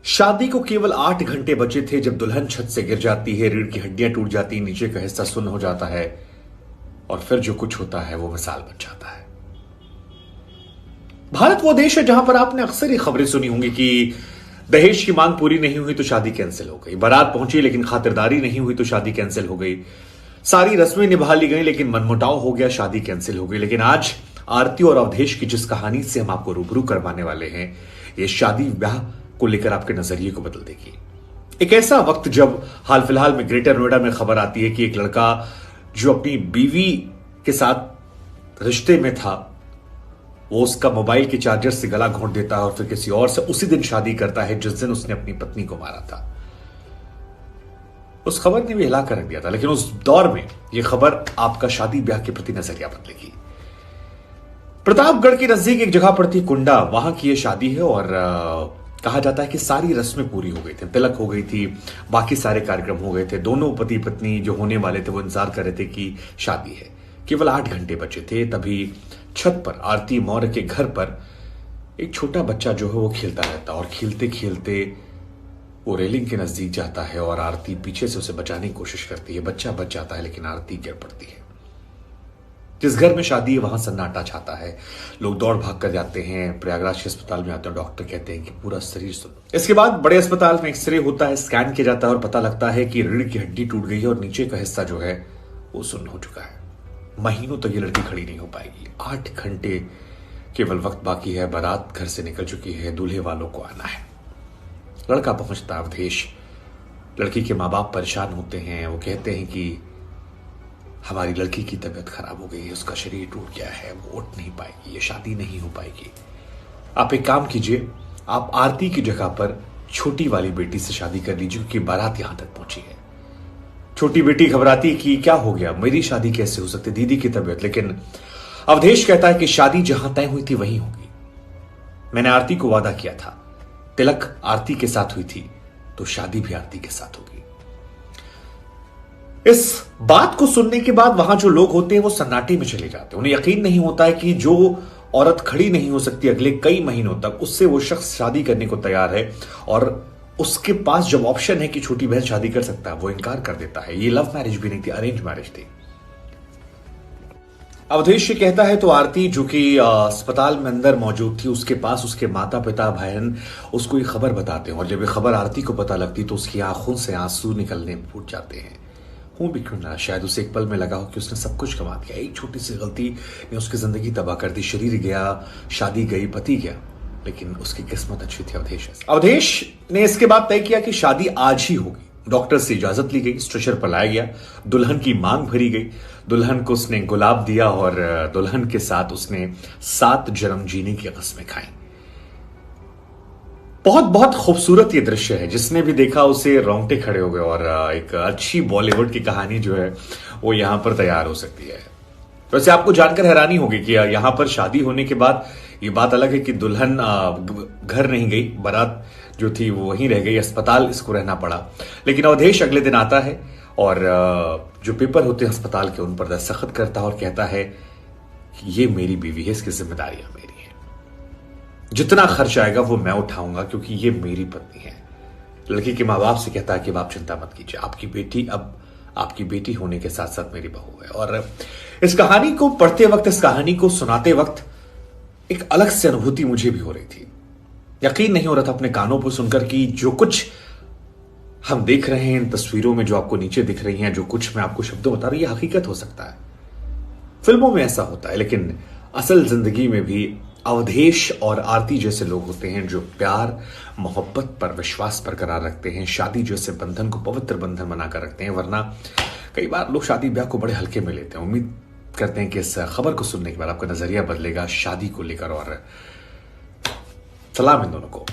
शादी को केवल 8 घंटे बचे थे जब दुल्हन छत से गिर जाती है, रीढ़ की हड्डियां टूट जाती हैं, नीचे का हिस्सा सुन्न हो जाता है और फिर जो कुछ होता है वो मिसाल बन जाता है। भारत वो देश है जहां पर आपने अक्सर ही खबरें सुनी होंगी कि दहेज की मांग पूरी नहीं हुई तो शादी कैंसिल हो गई, बारात पहुंची लेकिन खातिरदारी नहीं हुई तो शादी कैंसिल हो गई, सारी रस्में निभा ली गई लेकिन मनमुटाव हो गया, शादी कैंसिल हो गई। लेकिन आज आरती और अवधेश की जिस कहानी से हम आपको रूबरू करवाने वाले हैं, ये शादी ब्याह को लेकर आपके नजरिए को बदल देगी। एक ऐसा वक्त जब हाल फिलहाल में ग्रेटर नोएडा में खबर आती है कि एक लड़का जो अपनी बीवी के साथ रिश्ते में था, वो उसका मोबाइल के चार्जर से गला घोंट देता है और फिर किसी और से उसी दिन शादी करता है जिस दिन उसने अपनी पत्नी को मारा था। उस खबर ने भी हिला कर रख दिया था, लेकिन उस दौर में यह खबर आपका शादी ब्याह के प्रति नजरिया बदलेगी। प्रतापगढ़ के नजदीक एक जगह पड़ती कुंडा, वहां की यह शादी है और कहा जाता है कि सारी रस्में पूरी हो गई थी, तिलक हो गई थी, बाकी सारे कार्यक्रम हो गए थे। दोनों पति पत्नी जो होने वाले थे वो इंतजार कर रहे थे कि शादी है। केवल 8 घंटे बचे थे, तभी छत पर आरती मौर्य के घर पर एक छोटा बच्चा जो है वो खेलता रहता और खेलते खेलते वो रेलिंग के नजदीक जाता है और आरती पीछे से उसे बचाने की कोशिश करती है। बच्चा बच जाता है लेकिन आरती गिर पड़ती है। जिस घर में शादी है वहां सन्नाटा छाता है, लोग दौड़ भाग कर जाते हैं, प्रयागराज के अस्पताल में आते हैं, डॉक्टर कहते हैं कि पूरा शरीर सुन। इसके बाद बड़े अस्पताल में एक्सरे होता है, स्कैन किया जाता है और पता लगता है कि रीढ़ की हड्डी टूट गई है और नीचे का हिस्सा जो है वो सुन्न हो चुका है। महीनों तक ये लड़की खड़ी नहीं हो पाएगी। 8 घंटे केवल वक्त बाकी है, बारात घर से निकल चुकी है, दूल्हे वालों को आना है। लड़का पहुंचता है अवधेश, लड़की के माँ बाप परेशान होते हैं, वो कहते हैं कि हमारी लड़की की तबीयत खराब हो गई है, उसका शरीर टूट गया है, वो उठ नहीं पाएगी, ये शादी नहीं हो पाएगी। आप एक काम कीजिए, आप आरती की जगह पर छोटी वाली बेटी से शादी कर लीजिए क्योंकि बारात यहां तक पहुंची है। छोटी बेटी घबराती कि क्या हो गया, मेरी शादी कैसे हो सकती, दीदी की तबीयत। लेकिन अवधेश कहता है कि शादी जहां तय हुई थी वहीं होगी। मैंने आरती को वादा किया था, तिलक आरती के साथ हुई थी तो शादी भी आरती के साथ होगी। इस बात को सुनने के बाद वहां जो लोग होते हैं वो सन्नाटे में चले जाते हैं। उन्हें यकीन नहीं होता है कि जो औरत खड़ी नहीं हो सकती अगले कई महीनों तक, उससे वो शख्स शादी करने को तैयार है और उसके पास जब ऑप्शन है कि छोटी बहन शादी कर सकता है वो इनकार कर देता है। ये लव मैरिज भी नहीं थी, अरेंज मैरिज थी। अवधेश ये कहता है तो आरती जो कि अस्पताल में अंदर मौजूद थी, उसके पास उसके माता पिता बहन उसको ये खबर बताते हैं और जब ये खबर आरती को पता लगती तो उसकी आंखों से आंसू निकलने फूट जाते हैं। हूं भी क्यों ना, शायद उसे एक पल में लगा हो कि उसने सब कुछ गंवा दिया, एक छोटी सी गलती ने उसकी जिंदगी तबाह कर दी। शरीर गया, शादी गई, पति गया, लेकिन उसकी किस्मत अच्छी थी अवधेश ने इसके बाद तय किया कि शादी आज ही होगी। डॉक्टर से इजाजत ली गई, स्ट्रेचर पर लाया गया, दुल्हन की मांग भरी गई, दुल्हन को उसने गुलाब दिया और दुल्हन के साथ उसने 7 जन्म जीने की कसमें खाई। बहुत बहुत खूबसूरत ये दृश्य है, जिसने भी देखा उसे रोंगटे खड़े हो गए और एक अच्छी बॉलीवुड की कहानी जो है वो यहां पर तैयार हो सकती है। वैसे आपको जानकर हैरानी होगी कि यहां पर शादी होने के बाद ये बात अलग है कि दुल्हन घर नहीं गई, बारात जो थी वो वहीं रह गई, अस्पताल इसको रहना पड़ा। लेकिन अवधेश अगले दिन आता है और जो पेपर होते हैं अस्पताल के उन पर दस्तखत करता है और कहता है कि ये मेरी बीवी है, इसकी जिम्मेदारियां मेरी है, जितना खर्च आएगा वो मैं उठाऊंगा क्योंकि ये मेरी पत्नी है। लड़की के माँ बाप से कहता है कि आप चिंता मत कीजिए, आपकी बेटी अब आपकी बेटी होने के साथ साथ मेरी बहू है। और इस कहानी को पढ़ते वक्त, इस कहानी को सुनाते वक्त एक अलग से अनुभूति मुझे भी हो रही थी। यकीन नहीं हो रहा था अपने कानों पर सुनकर कि जो कुछ हम देख रहे हैं इन तस्वीरों में, जो आपको नीचे दिख रही हैं, जो कुछ मैं आपको शब्दों बता रही, ये हकीकत हो सकता है। फिल्मों में ऐसा होता है, लेकिन असल जिंदगी में भी अवधेश और आरती जैसे लोग होते हैं जो प्यार मोहब्बत पर विश्वास बरकरार रखते हैं, शादी जैसे बंधन को पवित्र बंधन बनाकर रखते हैं। वरना कई बार लोग शादी ब्याह को बड़े हल्के में लेते हैं। उम्मीद करते हैं कि इस खबर को सुनने के बाद आपका नजरिया बदलेगा शादी को लेकर, और सलाम इन दोनों को।